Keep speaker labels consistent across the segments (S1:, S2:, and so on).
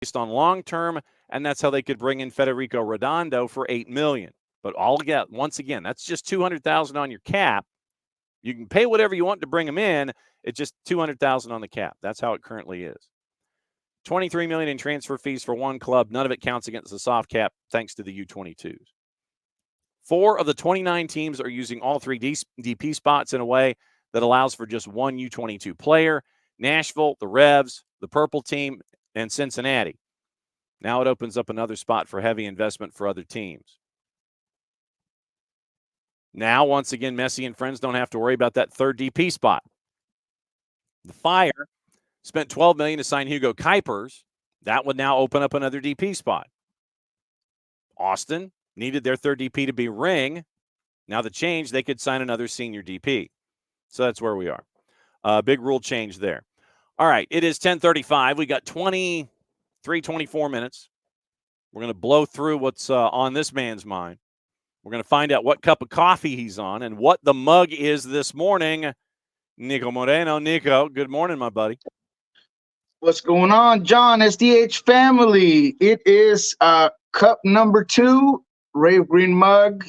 S1: based on long-term, and that's how they could bring in Federico Redondo for $8 million. But once again, that's just $200,000 on your cap. You can pay whatever you want to bring them in. It's just $200,000 on the cap. That's how it currently is. $23 million in transfer fees for one club. None of it counts against the soft cap, thanks to the U22s. 4 of the 29 teams are using all 3 DP spots in a way that allows for just one U22 player. Nashville, the Revs, the Purple Team, and Cincinnati. Now it opens up another spot for heavy investment for other teams. Now, once again, Messi and friends don't have to worry about that third DP spot. The Fire spent $12 million to sign Hugo Kuipers. That would now open up another DP spot. Austin needed their third DP to be Ring. Now the change, they could sign another senior DP. So that's where we are. Big rule change there. All right, it is 10:35. We got 24 minutes. We're going to blow through what's on this man's mind. We're going to find out what cup of coffee he's on and what the mug is this morning. Niko Moreno. Niko, good morning, my buddy.
S2: What's going on, John? SDH family. It is cup number 2, Rave Green mug.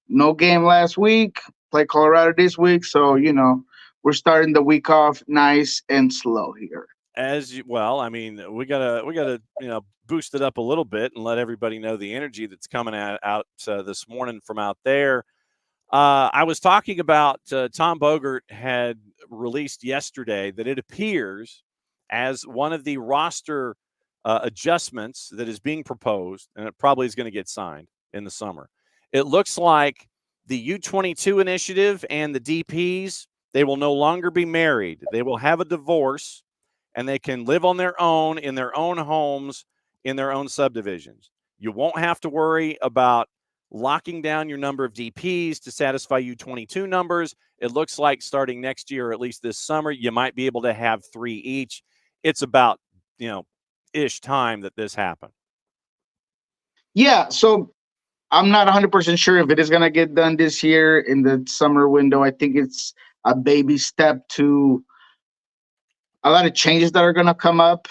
S2: No game last week. Play Colorado this week. So, we're starting the week off nice and slow here.
S1: I mean, we gotta boost it up a little bit and let everybody know the energy that's coming out this morning from out there. I was talking about Tom Bogert had released yesterday that it appears as one of the roster adjustments that is being proposed, and it probably is going to get signed in the summer. It looks like the U22 initiative and the DPs, they will no longer be married. They will have a divorce, and they can live on their own in their own homes, in their own subdivisions. You won't have to worry about locking down your number of DPs to satisfy U22 numbers. It looks like starting next year, or at least this summer, you might be able to have 3 each. It's about, ish time that this happened.
S2: Yeah, so I'm not 100% sure if it is going to get done this year in the summer window. I think it's a baby step to a lot of changes that are going to come up.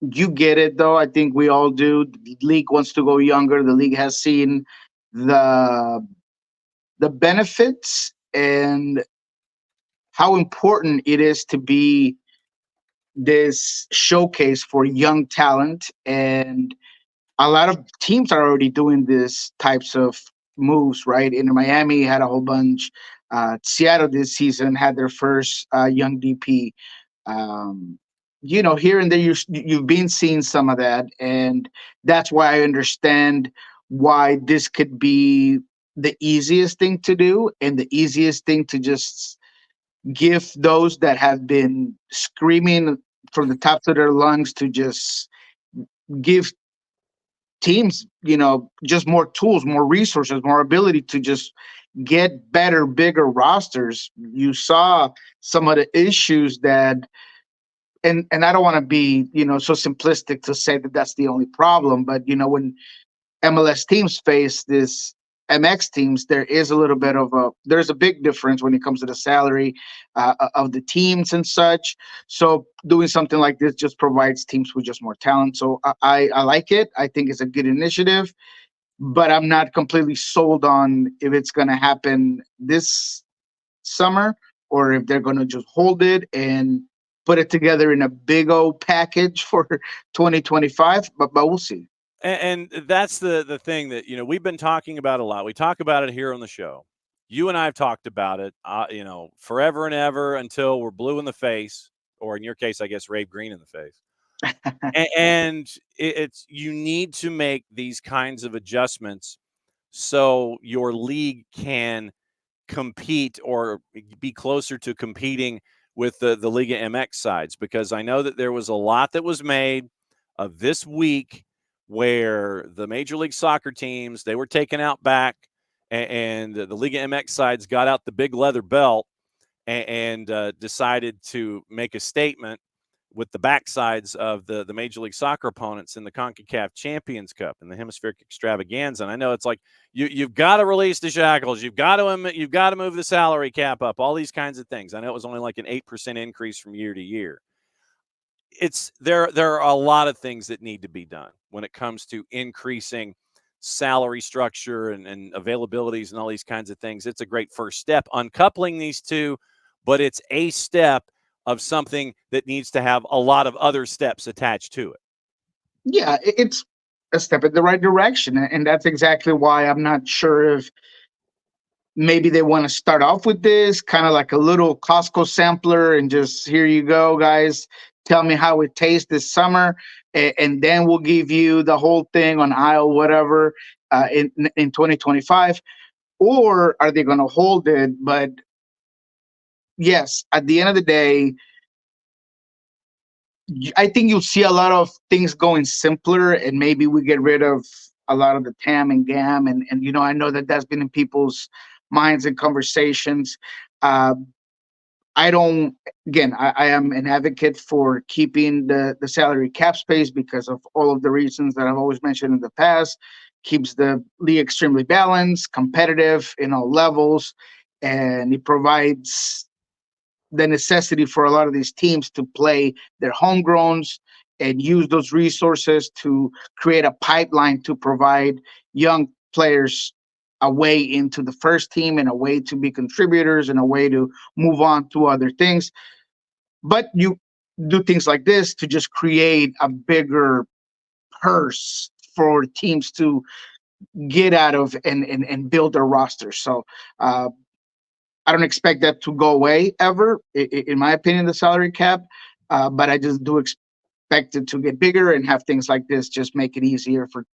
S2: You get it, though. I think we all do. The league wants to go younger. The league has seen the benefits and how important it is to be this showcase for young talent. And a lot of teams are already doing this types of moves, right? In Miami had a whole bunch. Seattle this season had their first young DP. Here and there you've been seeing some of that, and that's why I understand why this could be the easiest thing to do and the easiest thing to just give those that have been screaming from the tops of their lungs to just give teams, just more tools, more resources, more ability to just get better, bigger rosters. You saw some of the issues that, and I don't want to be, so simplistic to say that that's the only problem, but, when MLS teams face this MX teams, there is a little bit of there's a big difference when it comes to the salary of the teams and such. So doing something like this just provides teams with just more talent. So I like it. I think it's a good initiative, but I'm not completely sold on if it's going to happen this summer or if they're going to just hold it and put it together in a big old package for 2025. But we'll see.
S1: And that's the thing that, we've been talking about a lot. We talk about it here on the show. You and I have talked about it, forever and ever until we're blue in the face, or in your case, I guess, rave green in the face. and it's you need to make these kinds of adjustments so your league can compete or be closer to competing with the Liga MX sides, because I know that there was a lot that was made of this week where the Major League Soccer teams, they were taken out back, and the Liga MX sides got out the big leather belt and decided to make a statement with the backsides of the Major League Soccer opponents in the CONCACAF Champions Cup and the Hemispheric Extravaganza. And I know it's like you've got to release the shackles, you've got to move the salary cap up, all these kinds of things. I know it was only like an 8% increase from year to year. there are a lot of things that need to be done when it comes to increasing salary structure and availabilities and all these kinds of things. It's a great first step, uncoupling these two, but it's a step of something that needs to have a lot of other steps attached to it.
S2: Yeah, it's a step in the right direction, and that's exactly why I'm not sure if maybe they want to start off with this kind of like a little Costco sampler and just here you go, guys. Tell me how it tastes this summer, and then we'll give you the whole thing on aisle whatever in 2025. Or are they going to hold it? But yes, at the end of the day, I think you'll see a lot of things going simpler, and maybe we get rid of a lot of the TAM and GAM, and I know that that's been in people's minds and conversations. Uh, I don't. Again, I am an advocate for keeping the salary cap space because of all of the reasons that I've always mentioned in the past. Keeps the league extremely balanced, competitive in all levels, and it provides the necessity for a lot of these teams to play their homegrowns and use those resources to create a pipeline to provide young players a way into the first team and a way to be contributors and a way to move on to other things. But you do things like this to just create a bigger purse for teams to get out of and build their rosters. So I don't expect that to go away ever, in my opinion, the salary cap. But I just do expect it to get bigger and have things like this just make it easier for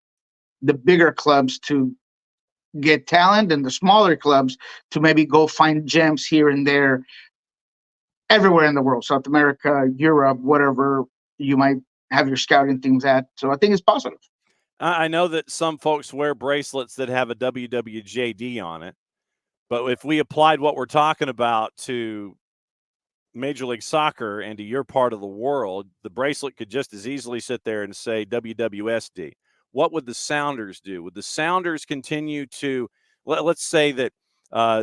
S2: the bigger clubs to get talent and the smaller clubs to maybe go find gems here and there everywhere in the world, South America, Europe, whatever you might have your scouting things at. So I think it's positive.
S1: I know that some folks wear bracelets that have a WWJD on it, but if we applied what we're talking about to Major League Soccer and to your part of the world, the bracelet could just as easily sit there and say WWSD. What would the Sounders do? Would the Sounders continue to, let's say that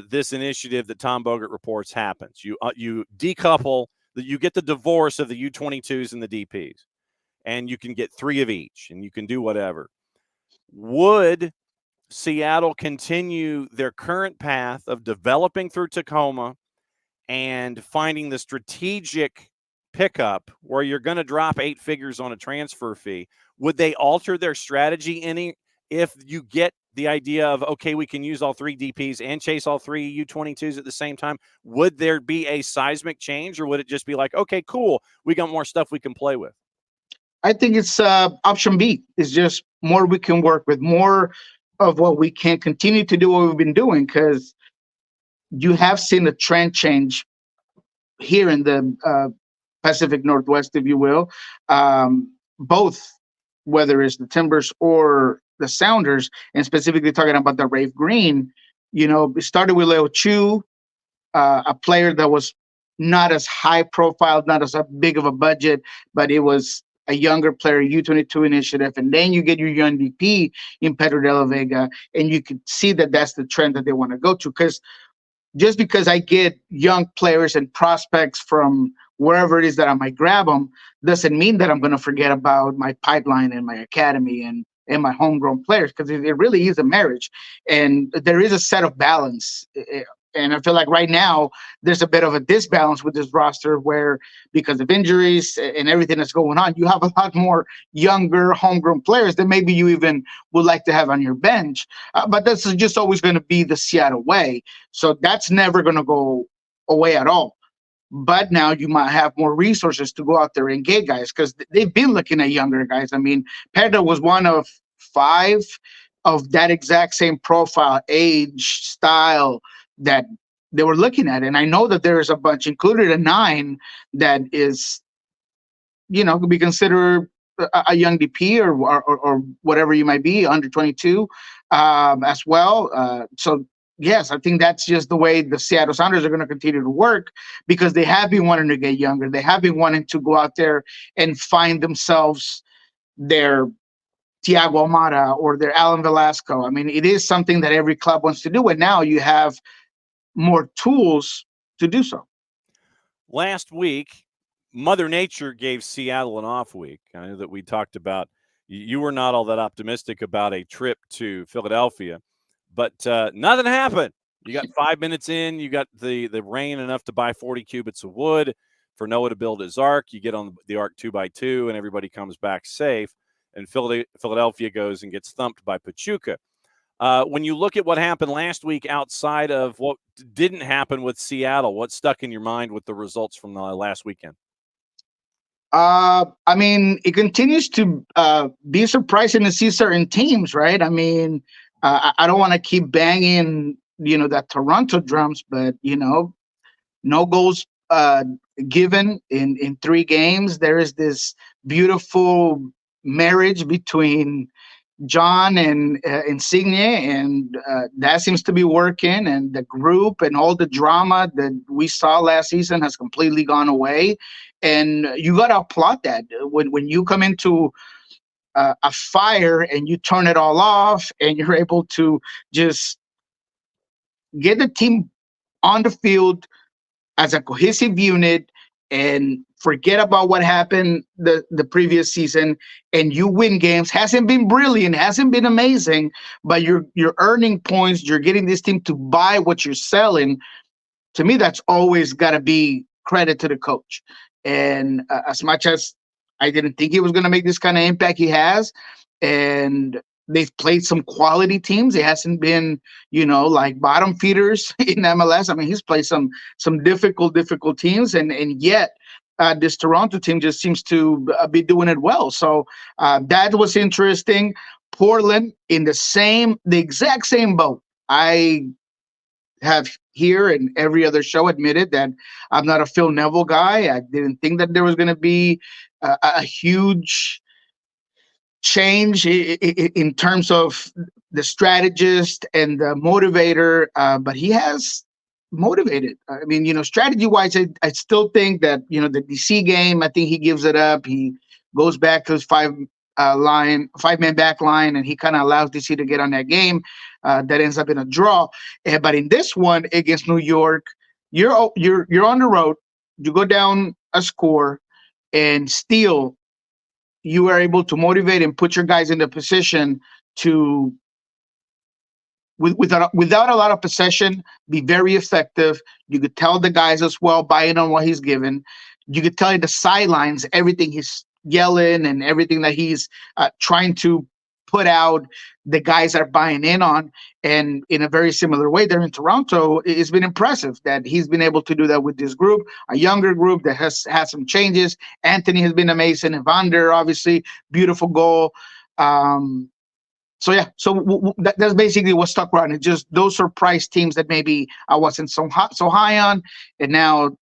S1: this initiative that Tom Bogert reports happens? You decouple, you get the divorce of the U22s and the DPs, and you can get 3 of each, and you can do whatever. Would Seattle continue their current path of developing through Tacoma and finding the strategic pickup where you're going to drop 8 figures on a transfer fee? Would they alter their strategy any if you get the idea of, okay, we can use all 3 DPs and chase all 3 U22s at the same time? Would there be a seismic change, or would it just be like, okay, cool, we got more stuff we can play with?
S2: I think it's option B. It's just more we can work with, more of what we can continue to do what we've been doing, because you have seen a trend change here in the Pacific Northwest, if you will. Both, whether it's the Timbers or the Sounders, and specifically talking about the Rave Green, it started with Leo Chu, a player that was not as high profile, not as big of a budget, but it was a younger player, U22 initiative, and then you get your young DP in Pedro de la Vega, and you could see that that's the trend that they want to go to. Because just because I get young players and prospects from wherever it is that I might grab them, doesn't mean that I'm going to forget about my pipeline and my academy and my homegrown players, because it really is a marriage, and there is a set of balance. And I feel like right now there's a bit of a disbalance with this roster where, because of injuries and everything that's going on, you have a lot more younger homegrown players that maybe you even would like to have on your bench. But that's just always going to be the Seattle way. So that's never going to go away at all. But now you might have more resources to go out there and get guys, because they've been looking at younger guys. I mean, Pedro was one of 5 of that exact same profile, age, style, that they were looking at. And I know that there's a bunch, included a 9, that is, could be considered a young DP or whatever you might be, under 22 as well. So yes, I think that's just the way the Seattle Sounders are going to continue to work, because they have been wanting to get younger. They have been wanting to go out there and find themselves their Thiago Almada or their Alan Velasco. I mean, it is something that every club wants to do, and now you have more tools to do so.
S1: Last week, Mother Nature gave Seattle an off week. I know that we talked about you were not all that optimistic about a trip to Philadelphia, but nothing happened. You got 5 minutes in, you got the rain enough to buy 40 cubits of wood for Noah to build his ark. You get on the ark 2x2, and everybody comes back safe. And Philadelphia goes and gets thumped by Pachuca. When you look at what happened last week outside of what didn't happen with Seattle, what stuck in your mind with the results from the last weekend?
S2: I mean, it continues to be surprising to see certain teams, right? I mean, I don't want to keep banging, that Toronto drums, but no goals given in 3 games. There is this beautiful marriage between John and Insigne, and that seems to be working. And the group and all the drama that we saw last season has completely gone away. And you got to applaud that when you come into a fire and you turn it all off, and you're able to just get the team on the field as a cohesive unit and forget about what happened the previous season, and you win games. Hasn't been brilliant, hasn't been amazing, but you're earning points. You're getting this team to buy what you're selling. To me, that's always got to be credit to the coach. And as much as I didn't think he was going to make this kind of impact, he has. And they've played some quality teams. It hasn't been, like bottom feeders in MLS. I mean, he's played some difficult teams, and yet this Toronto team just seems to be doing it well. So that was interesting. Portland in the exact same boat. I have here and every other show admitted that I'm not a Phil Neville guy. I didn't think that there was going to be a huge change in terms of the strategist and the motivator, but he has motivated. I mean, strategy wise, I still think that the DC game, I think he gives it up. He goes back to his 5-man back line, and he kind of allows DC to get on that game. That ends up in a draw. But in this one against New York, you're on the road. You go down a score, and still you are able to motivate and put your guys in the position to, without a lot of possession, be very effective. You could tell the guys as well, buying on what he's given. You could tell in the sidelines everything he's yelling and everything that he's trying to put out, the guys are buying in on. And in a very similar way there in Toronto, it's been impressive that he's been able to do that with this group, a younger group that has had some changes. Anthony has been amazing. Evander, obviously, beautiful goal. So that's basically what stuck around. It's just those surprise teams that maybe I wasn't so high on, and now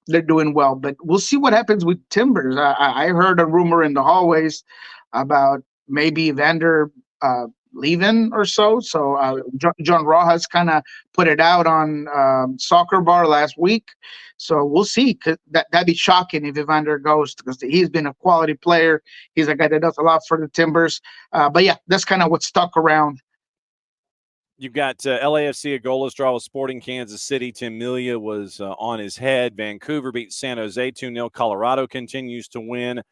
S2: they're doing well. But we'll see what happens with Timbers. I heard a rumor in the hallways about maybe Evander leaving or so. So John Rojas kind of put it out on Soccer Bar last week. So we'll see. That'd be shocking if Evander goes, because he's been a quality player. He's a guy that does a lot for the Timbers. But yeah, that's kind of what stuck around.
S1: You've got LAFC, a goalless draw with Sporting Kansas City. Tim Melia was on his head. Vancouver beat San Jose 2-0. Colorado continues to win.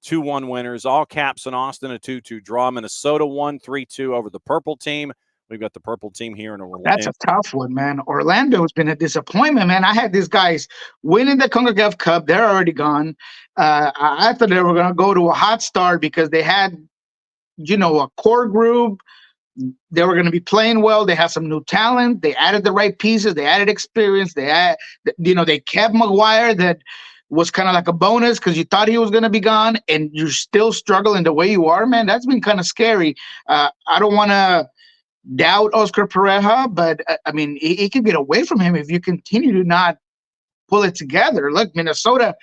S1: 2-1 winners. All Caps in Austin, a 2-2 draw. Minnesota won 3-2 over the purple team. We've got the purple team here in Orlando.
S2: That's a tough one, man. Orlando's been a disappointment, man. I had these guys winning the CONCACAF Cup. They're already gone. I thought they were going to go to a hot start because they had, a core group. They were going to be playing well. They have some new talent. They added the right pieces. They added experience. They kept Maguire, that was kind of like a bonus because you thought he was going to be gone, and you're still struggling the way you are, man. That's been kind of scary. I don't want to doubt Oscar Pereja, but I mean, it can get away from him if you continue to not pull it together. Look, Minnesota,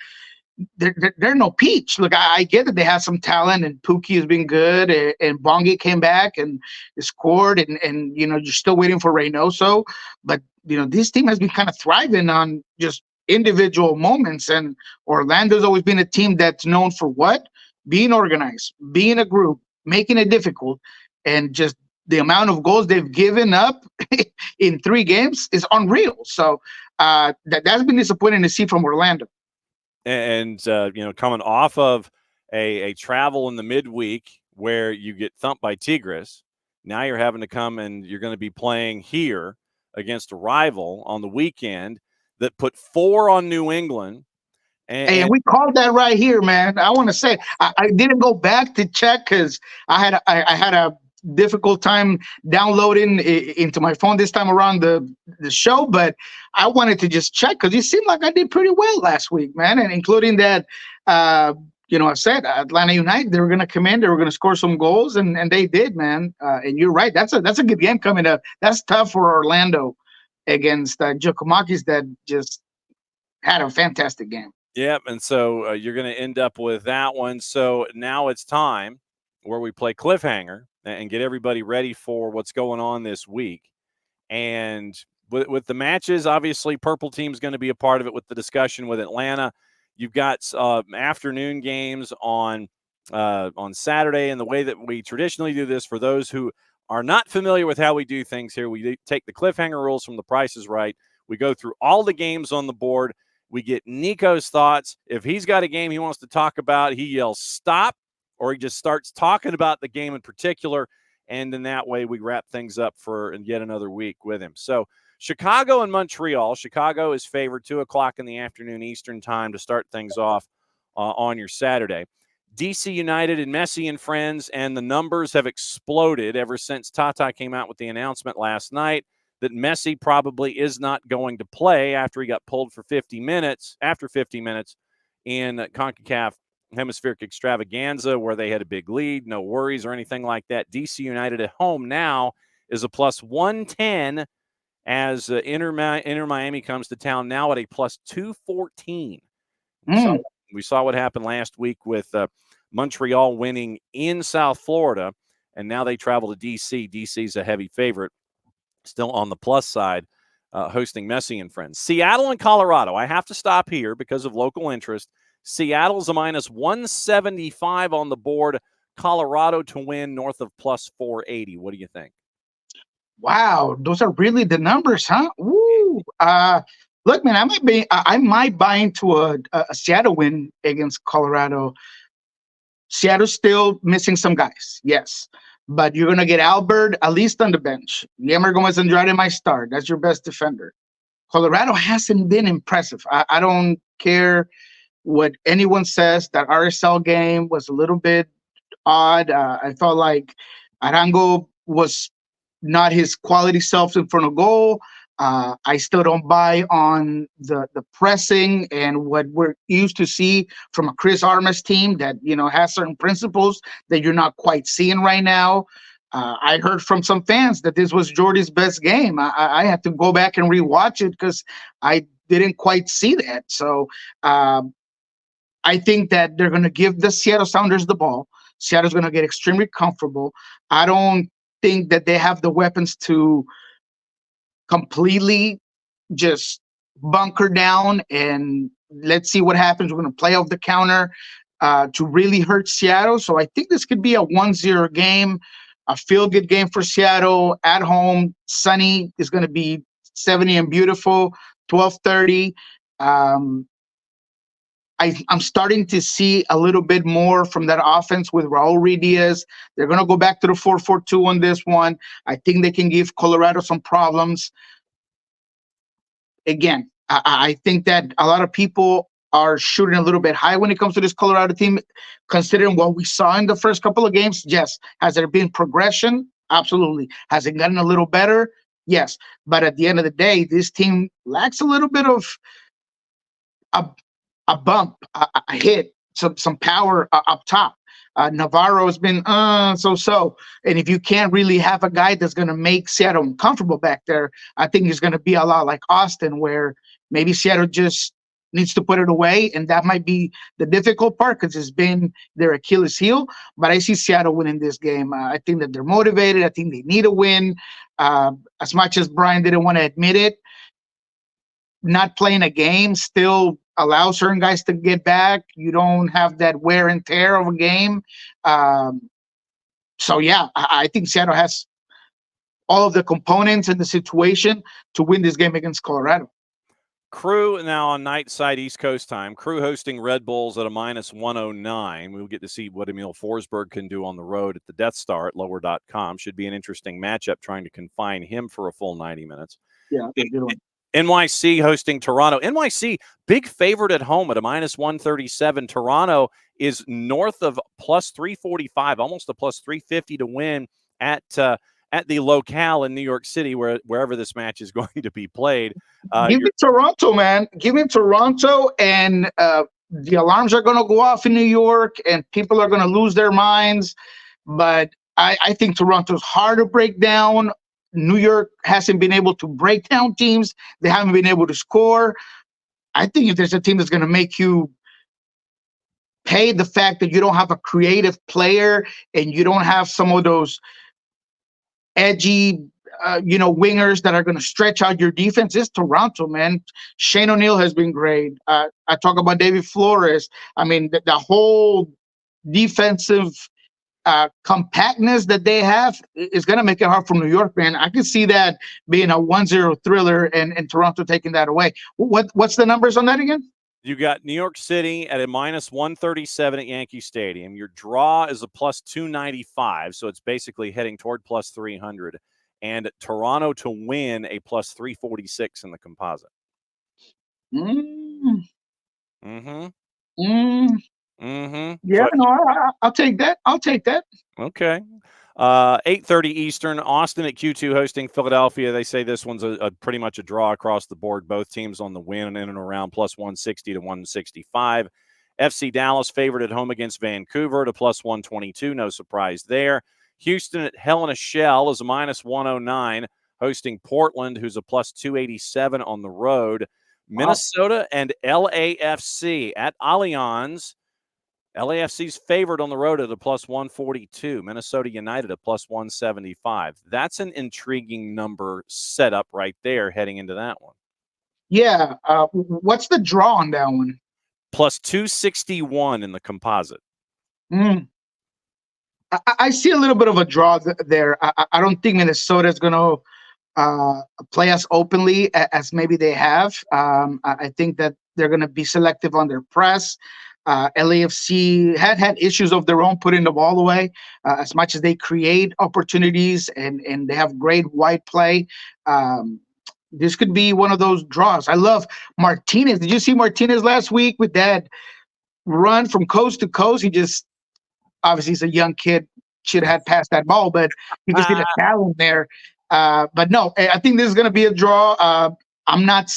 S2: they're no peach. Look, I get that they have some talent, and Pookie has been good, and Bongi came back and scored, and you're still waiting for Reynoso, but this team has been kind of thriving on just individual moments. And Orlando's always been a team that's known for what? Being organized, being a group, making it difficult, and just the amount of goals they've given up in 3 games is unreal. So that's been disappointing to see from Orlando.
S1: And coming off of a travel in the midweek where you get thumped by Tigres, now you're having to come and you're going to be playing here against a rival on the weekend that put 4 on New England.
S2: And we called that right here, man. I want to say I didn't go back to check because I had a difficult time downloading into my phone this time around the show, but I wanted to just check because it seemed like I did pretty well last week, man, and including that. I said Atlanta United, they were going to come in, they were going to score some goals, and they did, man. And you're right, that's a good game coming up. That's tough for Orlando against Giacomakis that just had a fantastic game.
S1: Yep, and so you're going to end up with that one. So now it's time where we play cliffhanger and get everybody ready for what's going on this week. And with the matches, obviously, Purple Team's going to be a part of it with the discussion with Atlanta. You've got afternoon games on Saturday, and the way that we traditionally do this, for those who are not familiar with how we do things here, we take the cliffhanger rules from The Price is Right. We go through all the games on the board. We get Niko's thoughts. If he's got a game he wants to talk about, he yells stop, or he just starts talking about the game in particular. And in that way, we wrap things up for yet another week with him. So Chicago and Montreal. Chicago is favored 2 o'clock in the afternoon Eastern time to start things off on your Saturday. DC United and Messi and friends, and the numbers have exploded ever since Tata came out with the announcement last night that Messi probably is not going to play after he got pulled for 50 minutes in CONCACAF Hemispheric Extravaganza, where they had a big lead, no worries or anything like that. DC United at home now is a plus 110 as Inter Miami comes to town now at a plus 214. So we saw what happened last week with Montreal winning in South Florida, and now they travel to DC. DC's a heavy favorite, still on the plus side, hosting Messi and friends. Seattle and Colorado. I have to stop here because of local interest. Seattle's a minus 175 on the board. Colorado to win north of plus 480. What do you think?
S2: Wow, those are really the numbers, huh? Woo! Look, man, I might buy into a Seattle win against Colorado. Seattle's still missing some guys, yes, but you're gonna get Albert at least on the bench. Yammer Gomez Andrade might start. That's your best defender. Colorado hasn't been impressive. I don't care what anyone says. That RSL game was a little bit odd. I felt like Arango was not his quality self in front of goal. I still don't buy on the pressing and what we're used to see from a Chris Armas team that has certain principles that you're not quite seeing right now. I heard from some fans that this was Jordy's best game. I had to go back and rewatch it because I didn't quite see that. So I think that they're going to give the Seattle Sounders the ball. Seattle's going to get extremely comfortable. I don't think that they have the weapons to completely just bunker down and let's see what happens. We're going to play off the counter to really hurt Seattle. So I think this could be a 1-0 game, a feel-good game for Seattle at home. Sunny is going to be 70 and beautiful, 12:30. I'm starting to see a little bit more from that offense with Raul Ruiz. They're going to go back to the 4-4-2 on this one. I think they can give Colorado some problems. Again, I think that a lot of people are shooting a little bit high when it comes to this Colorado team, considering what we saw in the first couple of games. Yes. Has there been progression? Absolutely. Has it gotten a little better? Yes. But at the end of the day, this team lacks a little bit of a bump, a hit, some power up top. Navarro has been so. And if you can't really have a guy that's going to make Seattle uncomfortable back there, I think it's going to be a lot like Austin, where maybe Seattle just needs to put it away. And that might be the difficult part because it's been their Achilles heel. But I see Seattle winning this game. I think that they're motivated. I think they need a win. As much as Brian didn't want to admit it, not playing a game still allows certain guys to get back. You don't have that wear and tear of a game. So, yeah, I think Seattle has all of the components and the situation to win this game against Colorado.
S1: Crew now on night side East Coast time. Crew hosting Red Bulls at a -109. We'll get to see what Emil Forsberg can do on the road at the Death Star at lower.com. Should be an interesting matchup trying to confine him for a full 90 minutes.
S2: Yeah, that's a good one.
S1: NYC hosting Toronto. NYC, big favorite at home at a -137. Toronto is north of +345, almost a +350 to win at the locale in New York City, wherever this match is going to be played.
S2: Give me Toronto, man. Give me Toronto, and the alarms are going to go off in New York, and people are going to lose their minds. But I think Toronto's hard to break down. New York hasn't been able to break down teams. They haven't been able to score. I think if there's a team that's going to make you pay the fact that you don't have a creative player and you don't have some of those edgy, wingers that are going to stretch out your defense, is Toronto, man. Shane O'Neill has been great. I talk about David Flores. I mean, the whole defensive compactness that they have is going to make it hard for New York, man. I can see that being a 1-0 thriller and Toronto taking that away. What's the numbers on that again?
S1: You got New York City at a -137 at Yankee Stadium. Your draw is a +295, so it's basically heading toward +300. And Toronto to win a +346 in the composite.
S2: Yeah, no, I'll take that.
S1: Okay. 8:30 Eastern, Austin at Q2 hosting Philadelphia. They say this one's a pretty much a draw across the board. Both teams on the win and in and around +160 to 165. FC Dallas favored at home against Vancouver to +122. No surprise there. Houston at Hell in a Shell is a -109, hosting Portland, who's a +287 on the road. Minnesota and LAFC at Allianz. LAFC's favored on the road at a +142. Minnesota United at +175. That's an intriguing number set up right there heading into that one.
S2: Yeah. What's the draw on that one?
S1: +261 in the composite.
S2: I see a little bit of a draw there. I don't think Minnesota is going to play us openly as maybe they have. I think that they're going to be selective on their press. LAFC had issues of their own putting the ball away, as much as they create opportunities and they have great wide play. This could be one of those draws. I love Martinez. Did you see Martinez last week with that run from coast to coast? He just, obviously he's a young kid, should have passed that ball, but he just did a talent there. But no, I think this is going to be a draw. I'm not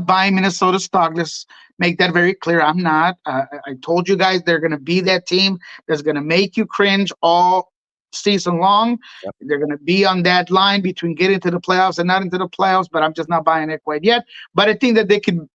S2: buying Minnesota stock. Let's make that very clear. I'm not. I told you guys they're going to be that team that's going to make you cringe all season long. Yep. They're going to be on that line between getting to the playoffs and not into the playoffs, but I'm just not buying it quite yet. But I think that they could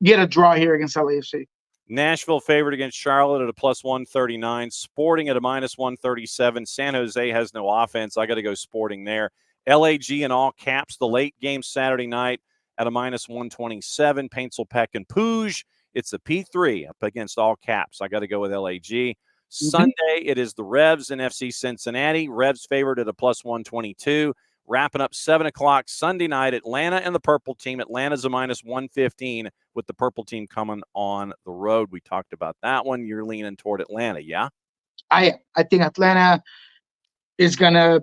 S2: get a draw here against LAFC.
S1: Nashville favored against Charlotte at a +139. Sporting at a -137. San Jose has no offense. I got to go Sporting there. LAG in all caps, the late game Saturday night at a -127. Paintsel Peck and Puig. It's a P3 up against all caps. I got to go with LAG. Sunday, it is the Revs and FC Cincinnati. Revs favored at a +122. Wrapping up 7 o'clock Sunday night, Atlanta and the Purple Team. Atlanta's a -115 with the Purple Team coming on the road. We talked about that one. You're leaning toward Atlanta, yeah?
S2: I think Atlanta is going to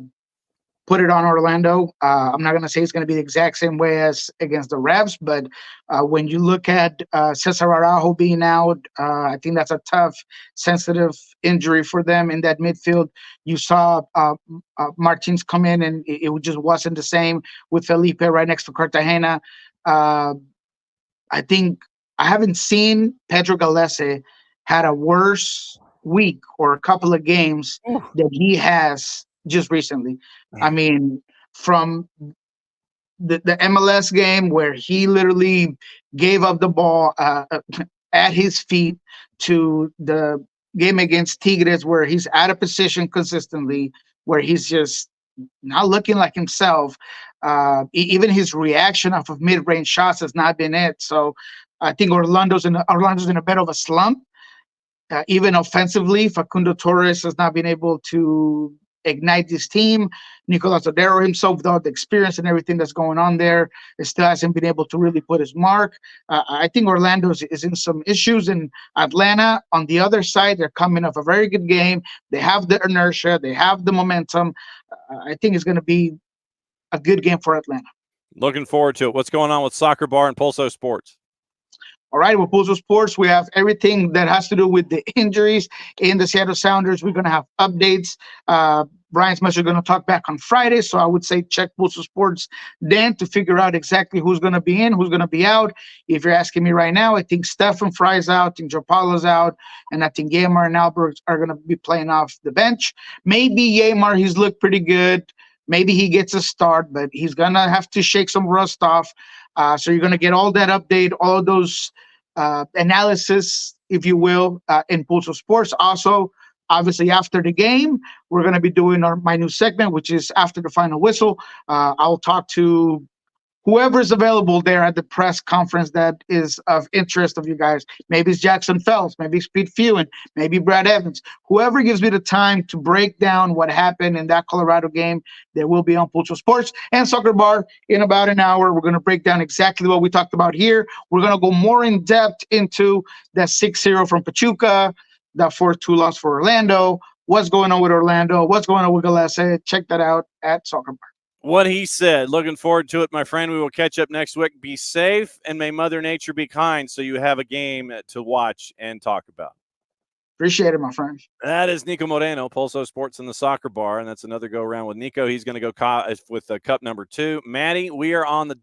S2: put it on Orlando. I'm not going to say it's going to be the exact same way as against the Revs, but when you look at Cesar Araujo being out, I think that's a tough, sensitive injury for them in that midfield. You saw Martins come in, and it just wasn't the same with Felipe right next to Cartagena. I think I haven't seen Pedro Gallese had a worse week or a couple of games that he has just recently. I mean, from the MLS game where he literally gave up the ball at his feet, to the game against Tigres where he's out of position consistently, where he's just not looking like himself. Even his reaction off of mid-range shots has not been it. So I think Orlando's in a bit of a slump. Even offensively, Facundo Torres has not been able to ignite this team. Nicolas Odero himself, without the experience and everything that's going on there, still hasn't been able to really put his mark. I think Orlando is in some issues, and Atlanta, on the other side, they're coming off a very good game. They have the inertia, they have the momentum. I think it's going to be a good game for Atlanta.
S1: Looking forward to it. What's going on with Soccer Bar and Pulso Sports?
S2: All right, with Pulso Sports, we have everything that has to do with the injuries in the Seattle Sounders. We're going to have updates. Brian Smith is going to talk back on Friday, so I would say check Pulso Sports then to figure out exactly who's going to be in, who's going to be out. If you're asking me right now, I think Stefan Fry's out, I think Joe Paulo's out, and I think Yeimar and Albert are going to be playing off the bench. Maybe Yeimar, he's looked pretty good. Maybe he gets a start, but he's going to have to shake some rust off. So you're going to get all that update, all of those analysis, if you will, in Pulso Sports. Also, obviously, after the game, we're going to be doing my new segment, which is After the Final Whistle. I'll talk to whoever is available there at the press conference that is of interest of you guys. Maybe it's Jackson Phelps, maybe it's Pete Fewen, maybe Brad Evans. Whoever gives me the time to break down what happened in that Colorado game, they will be on Pulso Sports and Soccer Bar in about an hour. We're going to break down exactly what we talked about here. We're going to go more in depth into that 6-0 from Pachuca, that 4-2 loss for Orlando, what's going on with Orlando, what's going on with Gillespie. Check that out at Soccer Bar.
S1: What he said. Looking forward to it, my friend. We will catch up next week. Be safe, and may Mother Nature be kind so you have a game to watch and talk about.
S2: Appreciate it, my friend.
S1: That is Niko Moreno, Pulso Sports in the Soccer Bar, and that's another go-around with Niko. He's going to go with cup number 2. Maddie, we are on the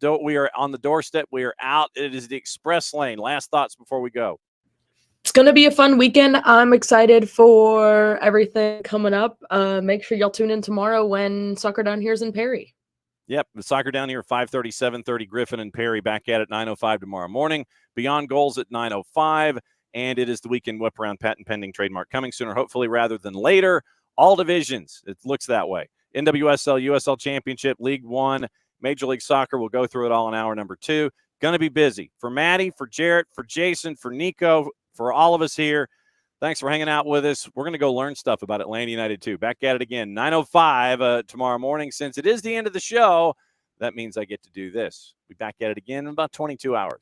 S1: doorstep. We are out. It is the express lane. Last thoughts before we go.
S3: It's going to be a fun weekend. I'm excited for everything coming up. Make sure y'all tune in tomorrow when Soccer Down Here is in Perry.
S1: Yep, the Soccer Down Here, 5:30, 7:30, Griffin and Perry back at it 9:05 tomorrow morning. Beyond Goals at 9:05, and it is the weekend whip around patent pending trademark coming sooner, hopefully rather than later. All divisions, it looks that way. NWSL, USL Championship, League One, Major League Soccer. We'll go through it all in hour number 2. Going to be busy. For Maddie, for Jarrett, for Jason, for Niko, for all of us here, thanks for hanging out with us. We're going to go learn stuff about Atlanta United too. Back at it again, 9:05 tomorrow morning. Since it is the end of the show, that means I get to do this. We'll be back at it again in about 22 hours.